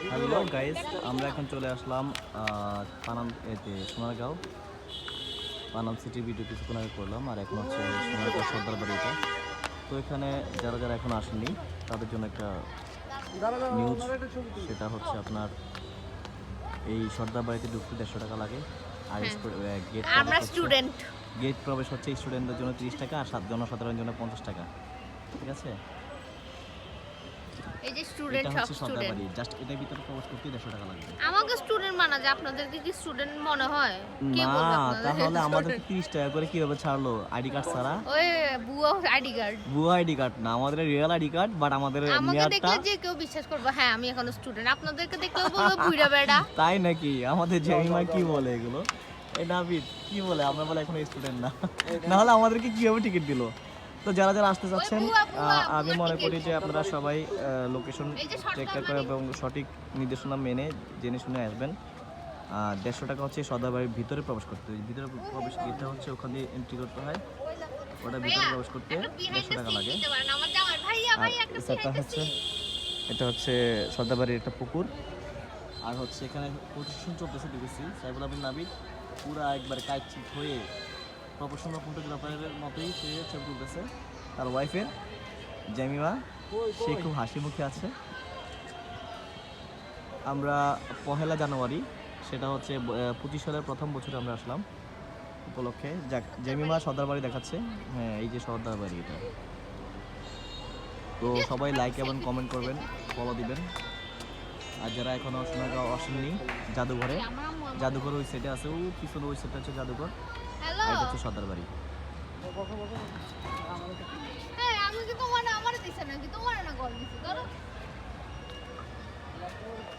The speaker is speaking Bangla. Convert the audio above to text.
হ্যালো গাইস, আমরা এখন চলে আসলাম পানাম সোনারগাঁও পানাম সিটি ভিডিও কিছুক্ষণ আগে করলাম। আর এখন হচ্ছে সোনারগাঁও সর্দার বাড়িটা। তো এখানে যারা যারা এখন আসেনি তাদের জন্য একটা নিউজ, সেটা হচ্ছে আপনার এই সর্দার বাড়িতে ঢুকতে 150 টাকা লাগে। আর গেট প্রবেশ হচ্ছে স্টুডেন্টদের জন্য 30 টাকা, আর জনসাধারণের জন্য 50 টাকা। ঠিক আছে, এই যে স্টুডেন্ট এটা সব হচ্ছে সর্দার স্টুডেন্ট বাড়ি। জাস্ট এটার ভিতরে প্রবেশ করতে 150 টাকা লাগবে। আমাকে স্টুডেন্ট মানা যায়, আপনাদেরকে কি স্টুডেন্ট মনে হয়? কে না, বলবে আপনাদের তাহলে আমাদের student? 30 টাকা করে কিভাবে ছাড়লো? আইডি কার্ড ছাড়া? ওই বুয়া আইডি কার্ড। ভুয়া আইডি কার্ড না, আমাদের রিয়েল আইডি কার্ড, বাট আমাদের আমাকে মেয়াদটা। দেখলে যে কেউ বিশ্বাস করবে হ্যাঁ আমি এখন স্টুডেন্ট, আপনাদেরকে দেখলেও বলবে বুইড়া বেড়া। তাই নাকি? আমাদের জেমিমা কি বলে এগুলো? এই নাবিদ কি বলে? আমরা বলে এখন স্টুডেন্ট না, না হলে আমাদেরকে কিভাবে টিকিট দিল? তো যারা যারা আসতে চাচ্ছেন, আমি মনে করি যে আপনারা সবাই লোকেশন চেক করে এবং সঠিক নির্দেশনা মেনে জেনে শুনে আসবেন। 150 টাকা হচ্ছে সর্দার বাড়ির ভিতরে প্রবেশ করতে। ভিতরে প্রবেশ গেটটা হচ্ছে ওখান দিয়ে এন্ট্রি করতে হয়, ওটা ভিতরে প্রবেশ করতে 150 টাকা লাগে। আর এটা হচ্ছে সর্দার বাড়ির একটা পুকুর। আর হচ্ছে এখানে প্রশাসন চলতেছে দেখেছি, সাইফুল আবিদ নাবিদ পুরা একবার কাইচিত হয়ে প্রফেশনাল ফটোগ্রাফারের মতোই সে ছবি তুলতেছে। তার ওয়াইফের জেমিমা, সে খুব হাসি মুখে আছে। আমরা 1 জানুয়ারি, সেটা হচ্ছে 25 সালের প্রথম বছরে আমরা আসলাম উপলক্ষে। যাক, জেমিমা সর্দার বাড়ি দেখাচ্ছে। হ্যাঁ, এই যে সর্দার বাড়ি এটা। তো সবাই লাইক এবং কমেন্ট করবেন, ফলো দিবেন। আর যারা এখনো সোনারগাঁও আসেননি, জাদুঘর ওই সাইডে আছে, ও পিছনে ওই সাইডটা হচ্ছে জাদুঘর, হ্যালো আর এটা হচ্ছে সর্দার বাড়ি। হ্যাঁ আমি কি তোমার আমারে দিছ নাকি তোমার না কল দিছি ধরো